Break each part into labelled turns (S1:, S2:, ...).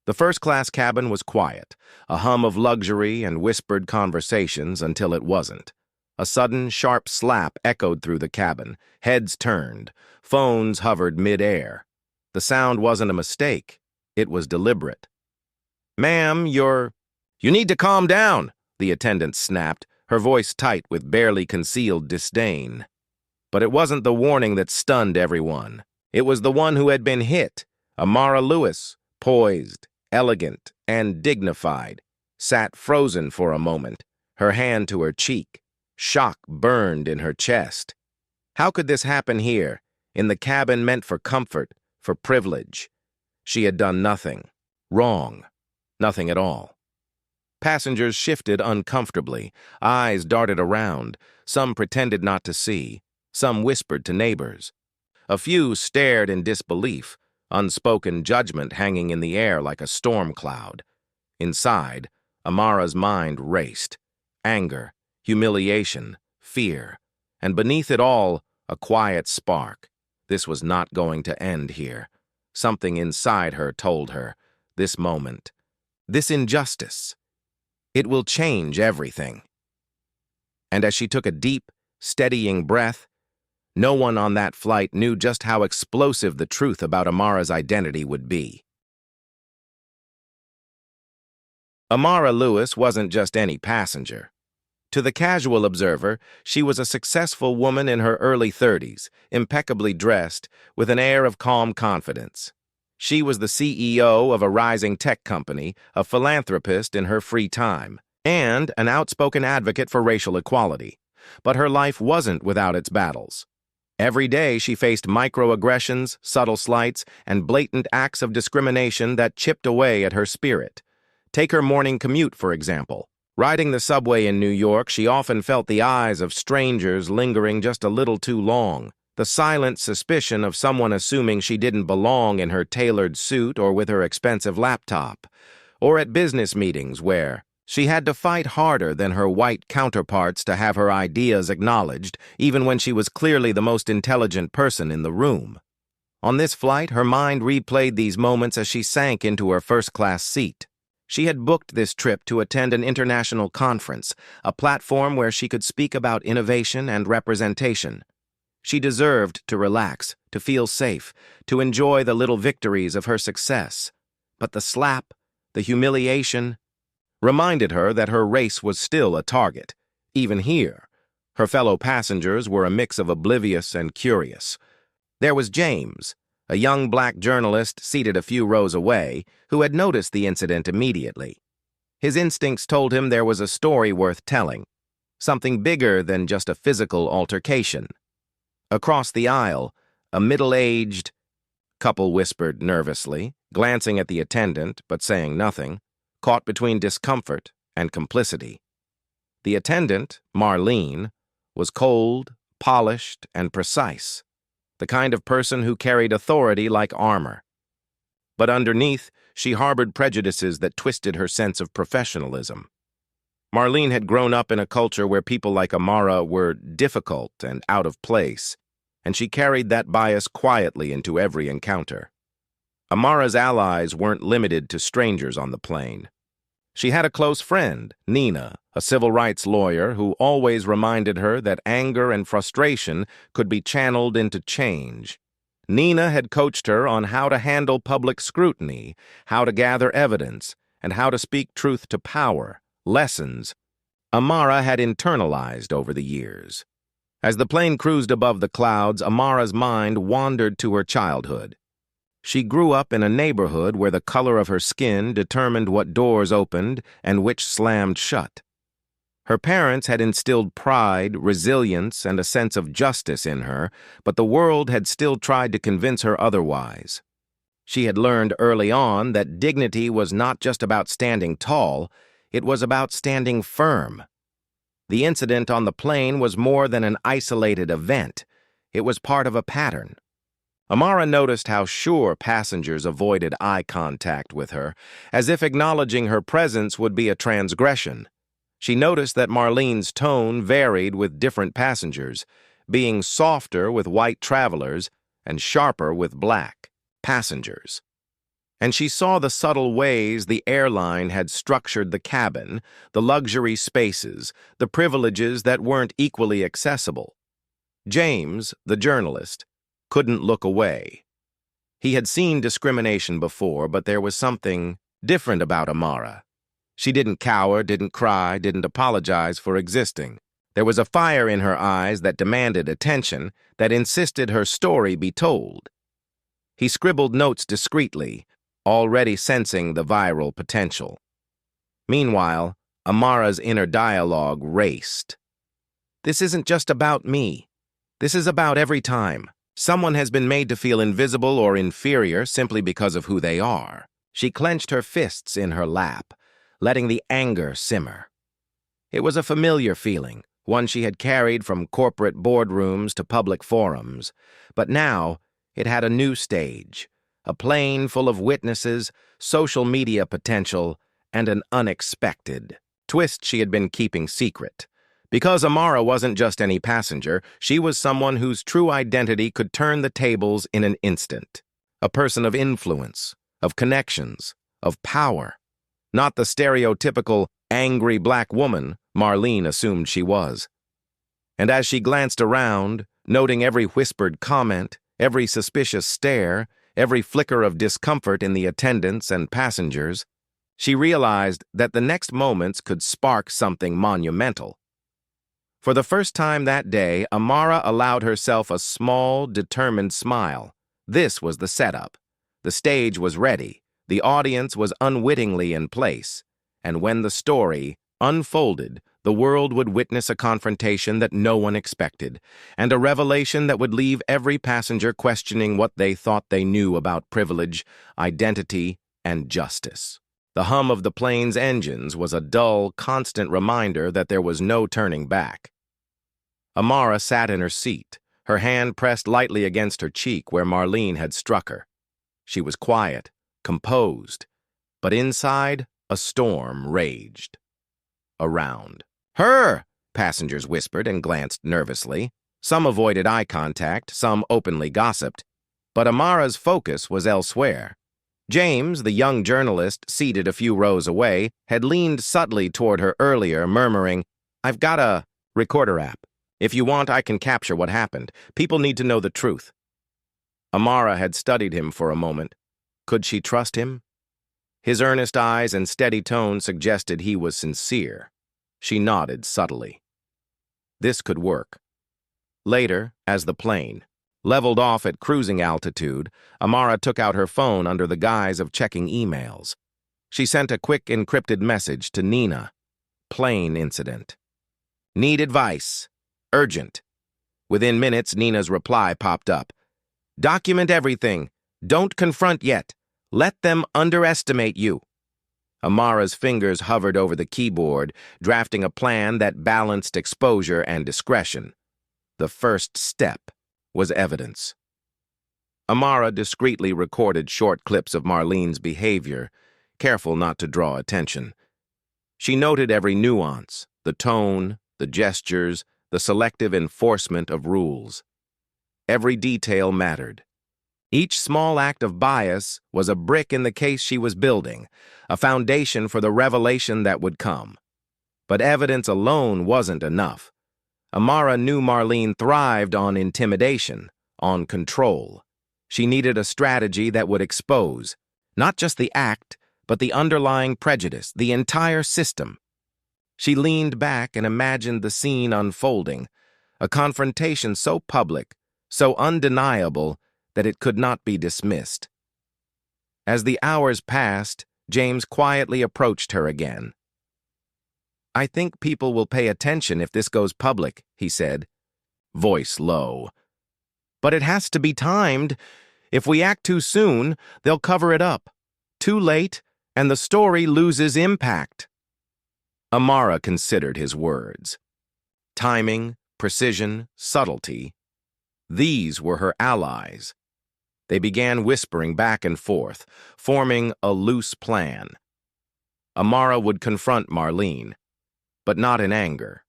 S1: The first-class cabin was quiet, a hum of luxury and whispered conversations until it wasn't. A sudden, sharp slap echoed through the cabin. Heads turned. Phones hovered mid-air. The sound wasn't a mistake. It was deliberate. "Ma'am, You need to calm down," the attendant snapped, her voice tight with barely concealed disdain. But it wasn't the warning that stunned everyone. It was the one who had been hit. Amara Lewis, poised, elegant, and dignified, sat frozen for a moment, her hand to her cheek. Shock burned in her chest. How could this happen here, in the cabin meant for comfort, for privilege? She had done nothing wrong, nothing at all. Passengers shifted uncomfortably, eyes darted around, some pretended not to see, some whispered to neighbors. A few stared in disbelief, unspoken judgment hanging in the air like a storm cloud. Inside, Amara's mind raced. Anger, humiliation, fear, and beneath it all, a quiet spark. This was not going to end here. Something inside her told her, this moment, this injustice, it will change everything. And as she took a deep, steadying breath, no one on that flight knew just how explosive the truth about Amara's identity would be. Amara Lewis wasn't just any passenger. To the casual observer, she was a successful woman in her early 30s, impeccably dressed, with an air of calm confidence. She was the CEO of a rising tech company, a philanthropist in her free time, and an outspoken advocate for racial equality. But her life wasn't without its battles. Every day she faced microaggressions, subtle slights, and blatant acts of discrimination that chipped away at her spirit. Take her morning commute, for example. Riding the subway in New York, she often felt the eyes of strangers lingering just a little too long, the silent suspicion of someone assuming she didn't belong in her tailored suit or with her expensive laptop, or at business meetings where she had to fight harder than her white counterparts to have her ideas acknowledged, even when she was clearly the most intelligent person in the room. On this flight, her mind replayed these moments as she sank into her first-class seat. She had booked this trip to attend an international conference, a platform where she could speak about innovation and representation. She deserved to relax, to feel safe, to enjoy the little victories of her success. But the slap, the humiliation, reminded her that her race was still a target. Even here, her fellow passengers were a mix of oblivious and curious. There was James, a young black journalist seated a few rows away, who had noticed the incident immediately. His instincts told him there was a story worth telling, something bigger than just a physical altercation. Across the aisle, a middle-aged couple whispered nervously, glancing at the attendant but saying nothing, caught between discomfort and complicity. The attendant, Marlene, was cold, polished, and precise, the kind of person who carried authority like armor. But underneath, she harbored prejudices that twisted her sense of professionalism. Marlene had grown up in a culture where people like Amara were difficult and out of place, and she carried that bias quietly into every encounter. Amara's allies weren't limited to strangers on the plane. She had a close friend, Nina, a civil rights lawyer who always reminded her that anger and frustration could be channeled into change. Nina had coached her on how to handle public scrutiny, how to gather evidence, and how to speak truth to power, lessons Amara had internalized over the years. As the plane cruised above the clouds, Amara's mind wandered to her childhood. She grew up in a neighborhood where the color of her skin determined what doors opened and which slammed shut. Her parents had instilled pride, resilience, and a sense of justice in her, but the world had still tried to convince her otherwise. She had learned early on that dignity was not just about standing tall, it was about standing firm. The incident on the plane was more than an isolated event. It was part of a pattern. Amara noticed how sure passengers avoided eye contact with her, as if acknowledging her presence would be a transgression. She noticed that Marlene's tone varied with different passengers, being softer with white travelers and sharper with black passengers. And she saw the subtle ways the airline had structured the cabin, the luxury spaces, the privileges that weren't equally accessible. James, the journalist, couldn't look away. He had seen discrimination before, but there was something different about Amara. She didn't cower, didn't cry, didn't apologize for existing. There was a fire in her eyes that demanded attention, that insisted her story be told. He scribbled notes discreetly, already sensing the viral potential. Meanwhile, Amara's inner dialogue raced. This isn't just about me. This is about every time someone has been made to feel invisible or inferior simply because of who they are. She clenched her fists in her lap, letting the anger simmer. It was a familiar feeling, one she had carried from corporate boardrooms to public forums, but now it had a new stage, a plane full of witnesses, social media potential, and an unexpected twist she had been keeping secret. Because Amara wasn't just any passenger, she was someone whose true identity could turn the tables in an instant. A person of influence, of connections, of power. Not the stereotypical angry black woman Marlene assumed she was. And as she glanced around, noting every whispered comment, every suspicious stare, every flicker of discomfort in the attendants and passengers, she realized that the next moments could spark something monumental. For the first time that day, Amara allowed herself a small, determined smile. This was the setup. The stage was ready. The audience was unwittingly in place. And when the story unfolded, the world would witness a confrontation that no one expected, and a revelation that would leave every passenger questioning what they thought they knew about privilege, identity, and justice. The hum of the plane's engines was a dull, constant reminder that there was no turning back. Amara sat in her seat, her hand pressed lightly against her cheek where Marlene had struck her. She was quiet, composed, but inside, a storm raged. Around. "Her!" passengers whispered and glanced nervously. Some avoided eye contact, some openly gossiped, but Amara's focus was elsewhere. James, the young journalist, seated a few rows away, had leaned subtly toward her earlier, murmuring, "I've got a recorder app. If you want, I can capture what happened. People need to know the truth." Amara had studied him for a moment. Could she trust him? His earnest eyes and steady tone suggested he was sincere. She nodded subtly. This could work. Later, as the plane leveled off at cruising altitude, Amara took out her phone under the guise of checking emails. She sent a quick encrypted message to Nina. Plane incident. Need advice. Urgent. Within minutes, Nina's reply popped up. Document everything. Don't confront yet. Let them underestimate you. Amara's fingers hovered over the keyboard, drafting a plan that balanced exposure and discretion. The first step was evidence. Amara discreetly recorded short clips of Marlene's behavior, careful not to draw attention. She noted every nuance, the tone, the gestures, the selective enforcement of rules. Every detail mattered. Each small act of bias was a brick in the case she was building, a foundation for the revelation that would come. But evidence alone wasn't enough. Amara knew Marlene thrived on intimidation, on control. She needed a strategy that would expose, not just the act, but the underlying prejudice, the entire system. She leaned back and imagined the scene unfolding, a confrontation so public, so undeniable, that it could not be dismissed. As the hours passed, James quietly approached her again. "I think people will pay attention if this goes public," he said, voice low. "But it has to be timed. If we act too soon, they'll cover it up. Too late, and the story loses impact." Amara considered his words. Timing, precision, subtlety. These were her allies. They began whispering back and forth, forming a loose plan. Amara would confront Marlene, but not in anger.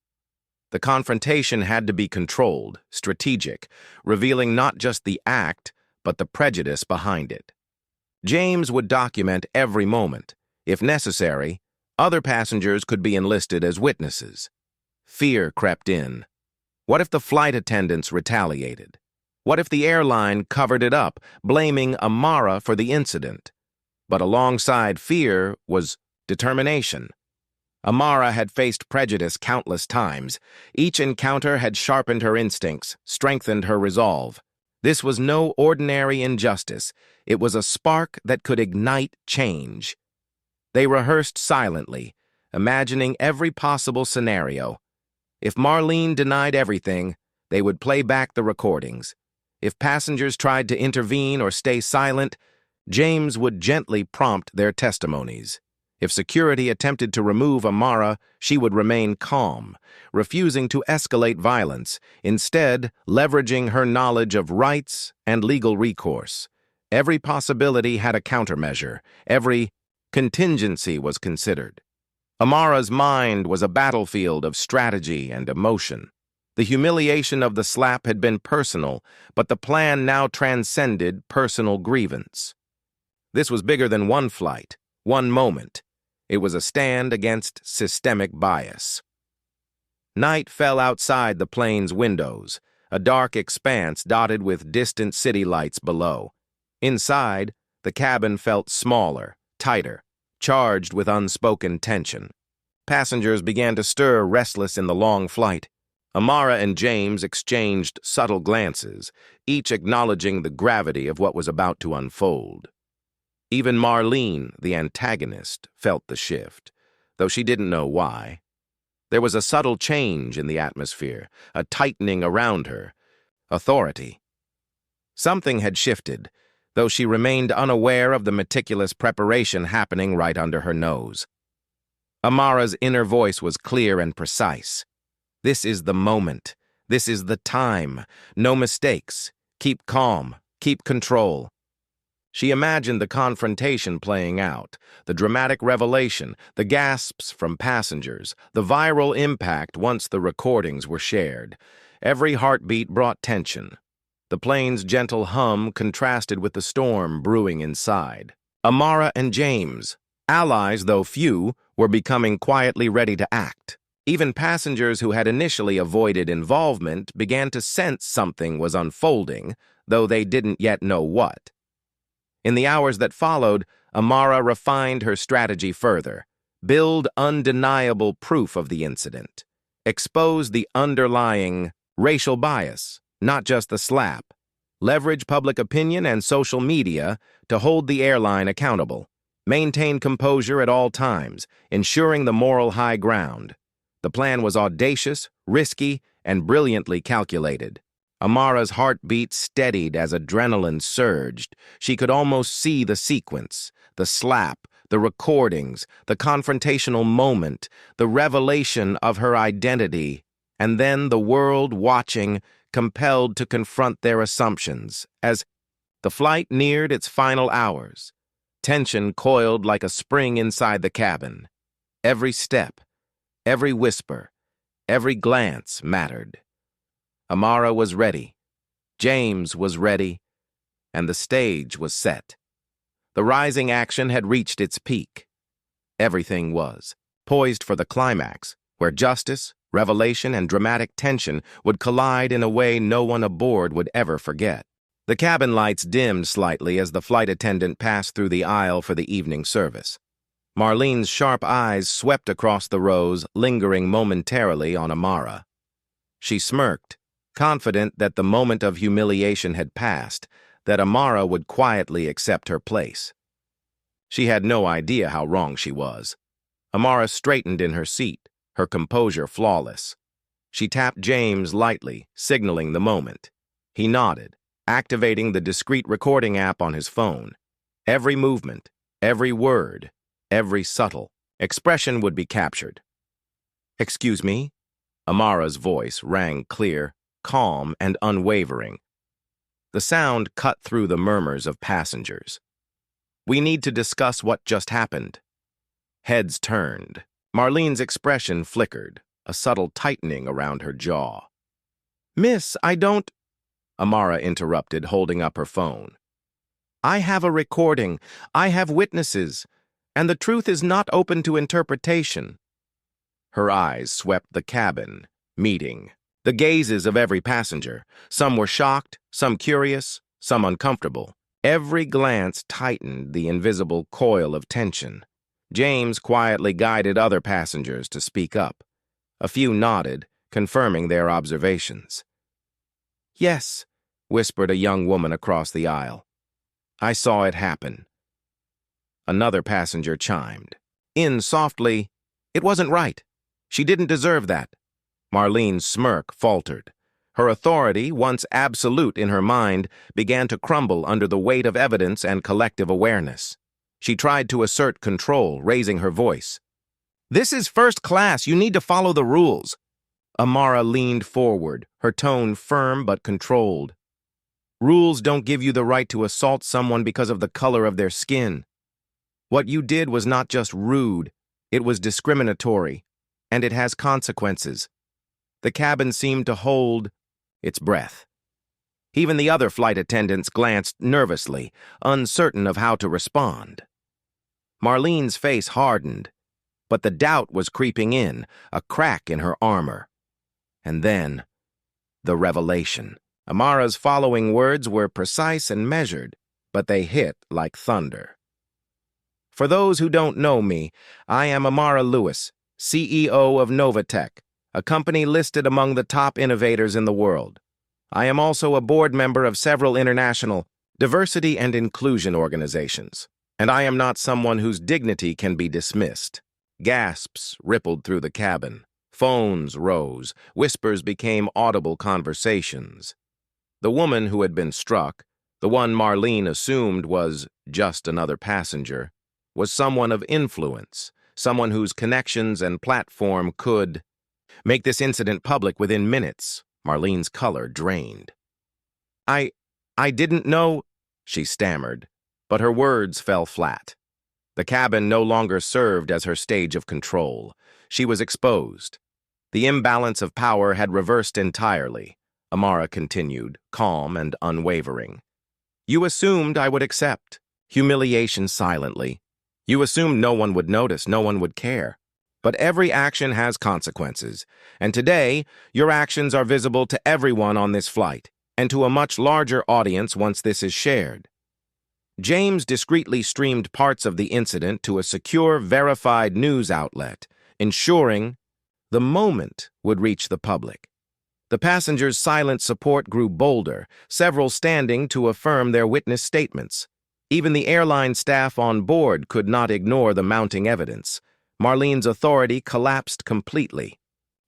S1: The confrontation had to be controlled, strategic, revealing not just the act, but the prejudice behind it. James would document every moment. If necessary, other passengers could be enlisted as witnesses. Fear crept in. What if the flight attendants retaliated? What if the airline covered it up, blaming Amara for the incident? But alongside fear was determination. Amara had faced prejudice countless times. Each encounter had sharpened her instincts, strengthened her resolve. This was no ordinary injustice. It was a spark that could ignite change. They rehearsed silently, imagining every possible scenario. If Marlene denied everything, they would play back the recordings. If passengers tried to intervene or stay silent, James would gently prompt their testimonies. If security attempted to remove Amara, she would remain calm, refusing to escalate violence, instead leveraging her knowledge of rights and legal recourse. Every possibility had a countermeasure. Every contingency was considered. Amara's mind was a battlefield of strategy and emotion. The humiliation of the slap had been personal, but the plan now transcended personal grievance. This was bigger than one flight, one moment. It was a stand against systemic bias. Night fell outside the plane's windows, a dark expanse dotted with distant city lights below. Inside, the cabin felt smaller, tighter, charged with unspoken tension. Passengers began to stir, restless in the long flight. Amara and James exchanged subtle glances, each acknowledging the gravity of what was about to unfold. Even Marlene, the antagonist, felt the shift, though she didn't know why. There was a subtle change in the atmosphere, a tightening around her. Authority. Something had shifted, though she remained unaware of the meticulous preparation happening right under her nose. Amara's inner voice was clear and precise. This is the moment. This is the time. No mistakes. Keep calm. Keep control. She imagined the confrontation playing out, the dramatic revelation, the gasps from passengers, the viral impact once the recordings were shared. Every heartbeat brought tension. The plane's gentle hum contrasted with the storm brewing inside. Amara and James, allies though few, were becoming quietly ready to act. Even passengers who had initially avoided involvement began to sense something was unfolding, though they didn't yet know what. In the hours that followed, Amara refined her strategy further, build undeniable proof of the incident, expose the underlying racial bias, not just the slap, leverage public opinion and social media to hold the airline accountable, maintain composure at all times, ensuring the moral high ground. The plan was audacious, risky, and brilliantly calculated. Amara's heartbeat steadied as adrenaline surged. She could almost see the sequence, the slap, the recordings, the confrontational moment, the revelation of her identity, and then the world watching, compelled to confront their assumptions. As the flight neared its final hours, tension coiled like a spring inside the cabin. Every step, every whisper, every glance mattered. Amara was ready, James was ready, and the stage was set. The rising action had reached its peak. Everything was poised for the climax, where justice, revelation, and dramatic tension would collide in a way no one aboard would ever forget. The cabin lights dimmed slightly as the flight attendant passed through the aisle for the evening service. Marlene's sharp eyes swept across the rows, lingering momentarily on Amara. She smirked, confident that the moment of humiliation had passed, that Amara would quietly accept her place. She had no idea how wrong she was. Amara straightened in her seat, her composure flawless. She tapped James lightly, signaling the moment. He nodded, activating the discreet recording app on his phone. Every movement, every word, every subtle expression would be captured. "Excuse me?" Amara's voice rang clear, calm, and unwavering. The sound cut through the murmurs of passengers. "We need to discuss what just happened." Heads turned. Marlene's expression flickered, a subtle tightening around her jaw. "Miss, I don't—" Amara interrupted, holding up her phone. I have a recording. I have witnesses. And the truth is not open to interpretation. Her eyes swept the cabin, meeting the gazes of every passenger. Some were shocked, some curious, some uncomfortable. Every glance tightened the invisible coil of tension. James quietly guided other passengers to speak up. A few nodded, confirming their observations. "Yes," whispered a young woman across the aisle. "I saw it happen." Another passenger chimed in softly. "It wasn't right. She didn't deserve that." Marlene's smirk faltered. Her authority, once absolute in her mind, began to crumble under the weight of evidence and collective awareness. She tried to assert control, raising her voice. "This is first class. You need to follow the rules." Amara leaned forward, her tone firm but controlled. "Rules don't give you the right to assault someone because of the color of their skin. What you did was not just rude, it was discriminatory, and it has consequences." The cabin seemed to hold its breath. Even the other flight attendants glanced nervously, uncertain of how to respond. Marlene's face hardened, but the doubt was creeping in, a crack in her armor. And then, the revelation. Amara's following words were precise and measured, but they hit like thunder. "For those who don't know me, I am Amara Lewis, CEO of Novatech, a company listed among the top innovators in the world. I am also a board member of several international diversity and inclusion organizations, and I am not someone whose dignity can be dismissed." Gasps rippled through the cabin. Phones rose. Whispers became audible conversations. The woman who had been struck, the one Marlene assumed was just another passenger, was someone of influence, someone whose connections and platform could make this incident public within minutes. Marlene's color drained. I didn't know," she stammered, but her words fell flat. The cabin no longer served as her stage of control. She was exposed. The imbalance of power had reversed entirely. Amara continued, calm and unwavering. "You assumed I would accept. Humiliation silently. You assumed no one would notice, no one would care. But every action has consequences, and today, your actions are visible to everyone on this flight, and to a much larger audience once this is shared." James discreetly streamed parts of the incident to a secure, verified news outlet, ensuring the moment would reach the public. The passengers' silent support grew bolder, several standing to affirm their witness statements. Even the airline staff on board could not ignore the mounting evidence. Marlene's authority collapsed completely.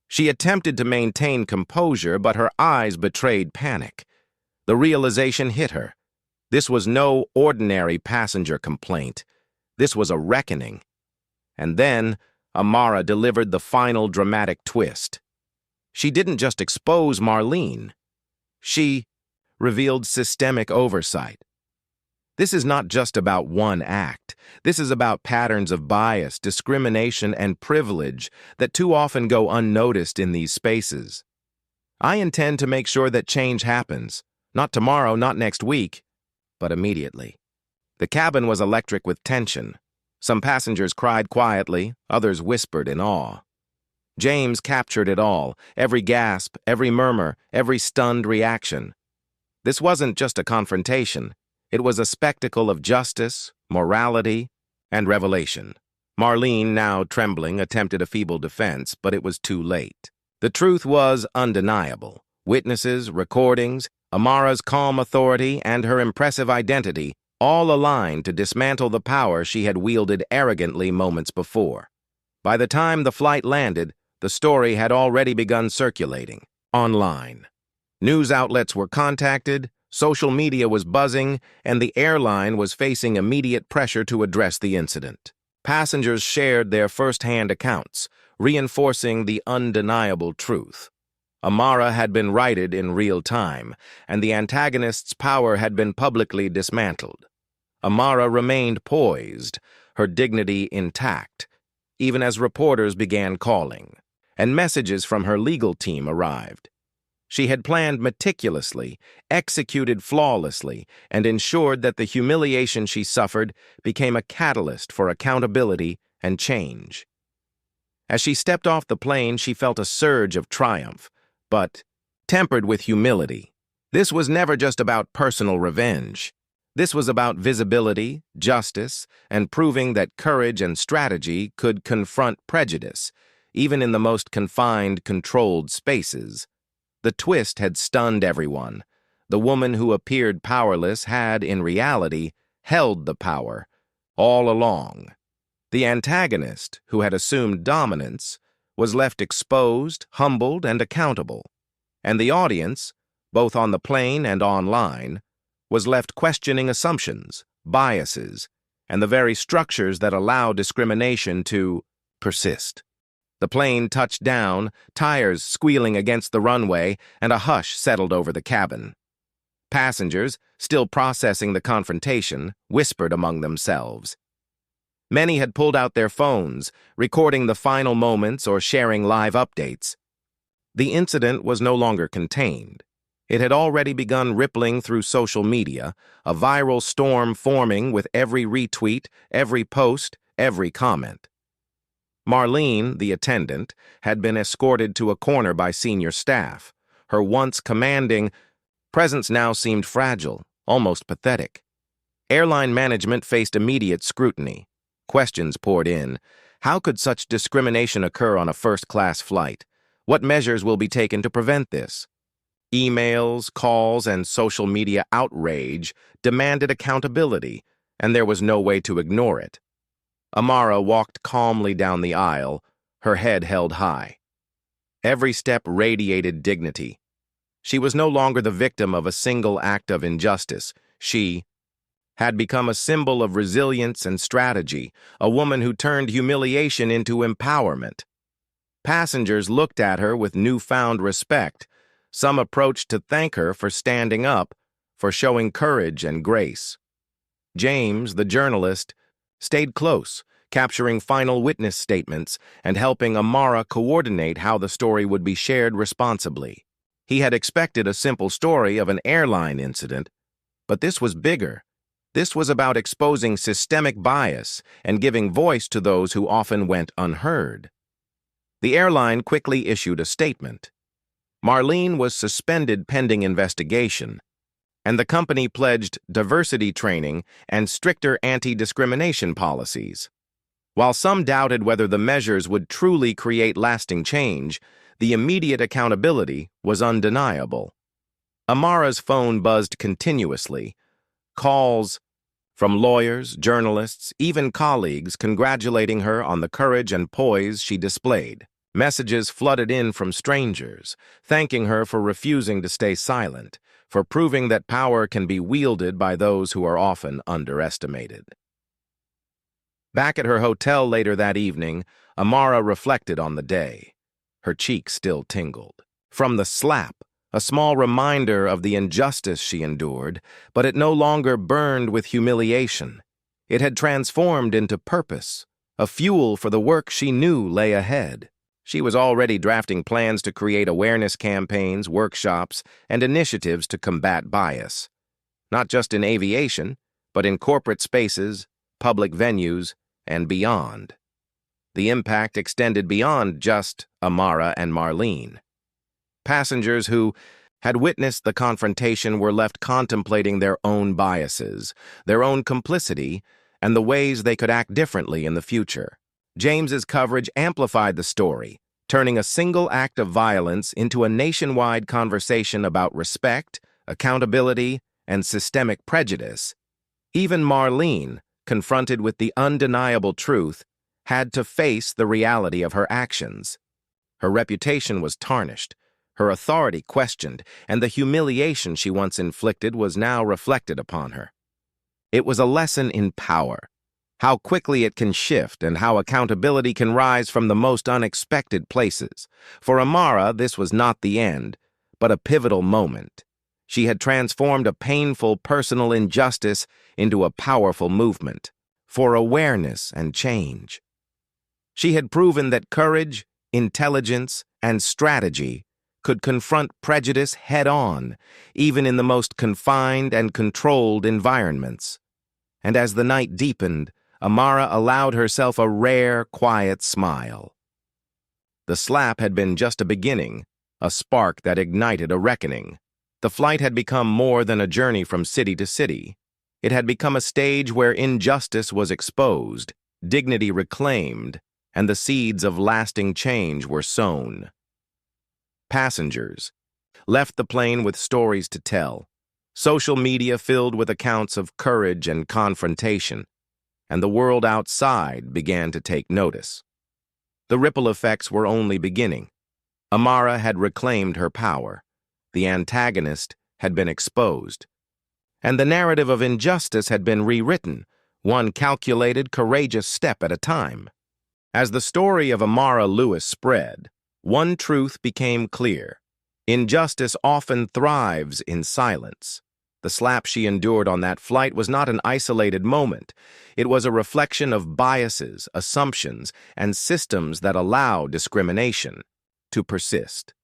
S1: She attempted to maintain composure, but her eyes betrayed panic. The realization hit her. This was no ordinary passenger complaint. This was a reckoning. And then, Amara delivered the final dramatic twist. She didn't just expose Marlene. She revealed systemic oversight. This is not just about one act. This is about patterns of bias, discrimination, and privilege that too often go unnoticed in these spaces. I intend to make sure that change happens. Not tomorrow, not next week, but immediately. The cabin was electric with tension. Some passengers cried quietly, others whispered in awe. James captured it all, every gasp, every murmur, every stunned reaction. This wasn't just a confrontation. It was a spectacle of justice, morality, and revelation. Marlene, now trembling, attempted a feeble defense, but it was too late. The truth was undeniable. Witnesses, recordings, Amara's calm authority, and her impressive identity all aligned to dismantle the power she had wielded arrogantly moments before. By the time the flight landed, the story had already begun circulating online. News outlets were contacted, social media was buzzing, and the airline was facing immediate pressure to address the incident. Passengers shared their first-hand accounts, reinforcing the undeniable truth. Amara had been righted in real time, and the antagonist's power had been publicly dismantled. Amara remained poised, her dignity intact, even as reporters began calling, and messages from her legal team arrived. She had planned meticulously, executed flawlessly, and ensured that the humiliation she suffered became a catalyst for accountability and change. As she stepped off the plane, she felt a surge of triumph, but tempered with humility. This was never just about personal revenge. This was about visibility, justice, and proving that courage and strategy could confront prejudice, even in the most confined, controlled spaces. The twist had stunned everyone. The woman who appeared powerless had, in reality, held the power all along. The antagonist, who had assumed dominance, was left exposed, humbled, and accountable. And the audience, both on the plane and online, was left questioning assumptions, biases, and the very structures that allow discrimination to persist. The plane touched down, tires squealing against the runway, and a hush settled over the cabin. Passengers, still processing the confrontation, whispered among themselves. Many had pulled out their phones, recording the final moments or sharing live updates. The incident was no longer contained. It had already begun rippling through social media, a viral storm forming with every retweet, every post, every comment. Marlene, the attendant, had been escorted to a corner by senior staff. Her once commanding presence now seemed fragile, almost pathetic. Airline management faced immediate scrutiny. Questions poured in. How could such discrimination occur on a first-class flight? What measures will be taken to prevent this? Emails, calls, and social media outrage demanded accountability, and there was no way to ignore it. Amara walked calmly down the aisle, her head held high. Every step radiated dignity. She was no longer the victim of a single act of injustice. She had become a symbol of resilience and strategy, a woman who turned humiliation into empowerment. Passengers looked at her with newfound respect. Some approached to thank her for standing up, for showing courage and grace. James, the journalist, stayed close, capturing final witness statements and helping Amara coordinate how the story would be shared responsibly. He had expected a simple story of an airline incident, but this was bigger. This was about exposing systemic bias and giving voice to those who often went unheard. The airline quickly issued a statement. Marlene was suspended pending investigation, and the company pledged diversity training and stricter anti-discrimination policies. While some doubted whether the measures would truly create lasting change, the immediate accountability was undeniable. Amara's phone buzzed continuously. Calls from lawyers, journalists, even colleagues congratulating her on the courage and poise she displayed. Messages flooded in from strangers, thanking her for refusing to stay silent, for proving that power can be wielded by those who are often underestimated. Back at her hotel later that evening, Amara reflected on the day. Her cheeks still tingled. From the slap, a small reminder of the injustice she endured, but it no longer burned with humiliation. It had transformed into purpose, a fuel for the work she knew lay ahead. She was already drafting plans to create awareness campaigns, workshops, and initiatives to combat bias. Not just in aviation, but in corporate spaces, public venues, and beyond. The impact extended beyond just Amara and Marlene. Passengers who had witnessed the confrontation were left contemplating their own biases, their own complicity, and the ways they could act differently in the future. James's coverage amplified the story, turning a single act of violence into a nationwide conversation about respect, accountability, and systemic prejudice. Even Marlene, confronted with the undeniable truth, had to face the reality of her actions. Her reputation was tarnished, her authority questioned, and the humiliation she once inflicted was now reflected upon her. It was a lesson in power, how quickly it can shift and how accountability can rise from the most unexpected places. For Amara, this was not the end, but a pivotal moment. She had transformed a painful personal injustice into a powerful movement for awareness and change. She had proven that courage, intelligence, and strategy could confront prejudice head-on, even in the most confined and controlled environments. And as the night deepened, Amara allowed herself a rare, quiet smile. The slap had been just a beginning, a spark that ignited a reckoning. The flight had become more than a journey from city to city. It had become a stage where injustice was exposed, dignity reclaimed, and the seeds of lasting change were sown. Passengers left the plane with stories to tell, social media filled with accounts of courage and confrontation, and the world outside began to take notice. The ripple effects were only beginning. Amara had reclaimed her power. The antagonist had been exposed. And the narrative of injustice had been rewritten, one calculated, courageous step at a time. As the story of Amara Lewis spread, one truth became clear. Injustice often thrives in silence. The slap she endured on that flight was not an isolated moment. It was a reflection of biases, assumptions, and systems that allow discrimination to persist.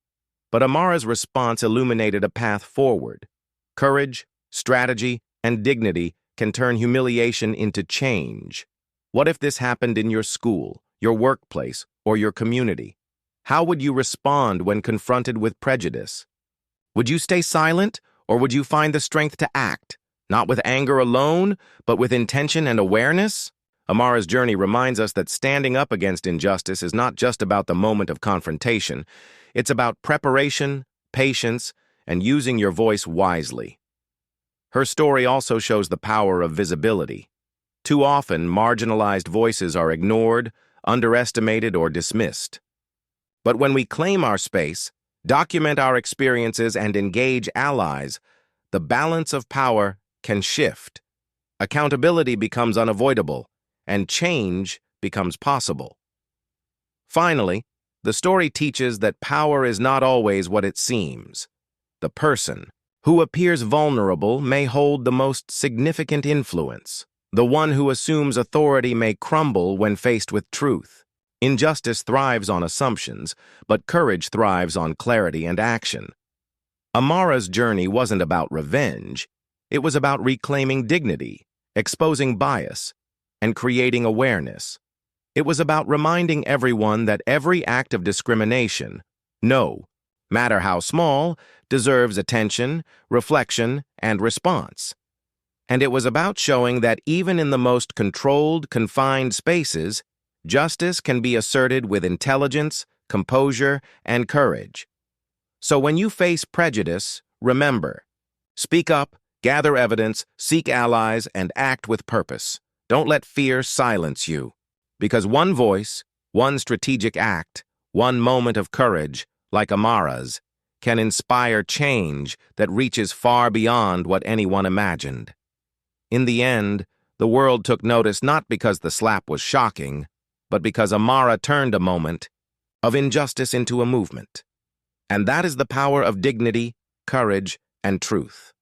S1: But Amara's response illuminated a path forward. Courage, strategy, and dignity can turn humiliation into change. What if this happened in your school, your workplace, or your community? How would you respond when confronted with prejudice? Would you stay silent, or would you find the strength to act, not with anger alone, but with intention and awareness? Amara's journey reminds us that standing up against injustice is not just about the moment of confrontation. It's about preparation, patience, and using your voice wisely. Her story also shows the power of visibility. Too often, marginalized voices are ignored, underestimated, or dismissed. But when we claim our space, document our experiences, and engage allies, the balance of power can shift. Accountability becomes unavoidable, and change becomes possible. Finally, the story teaches that power is not always what it seems. The person who appears vulnerable may hold the most significant influence. The one who assumes authority may crumble when faced with truth. Injustice thrives on assumptions, but courage thrives on clarity and action. Amara's journey wasn't about revenge. It was about reclaiming dignity, exposing bias, and creating awareness. It was about reminding everyone that every act of discrimination, no matter how small, deserves attention, reflection, and response. And it was about showing that even in the most controlled, confined spaces, justice can be asserted with intelligence, composure, and courage. So when you face prejudice, remember, speak up, gather evidence, seek allies, and act with purpose. Don't let fear silence you. Because one voice, one strategic act, one moment of courage, like Amara's, can inspire change that reaches far beyond what anyone imagined. In the end, the world took notice not because the slap was shocking, but because Amara turned a moment of injustice into a movement. And that is the power of dignity, courage, and truth.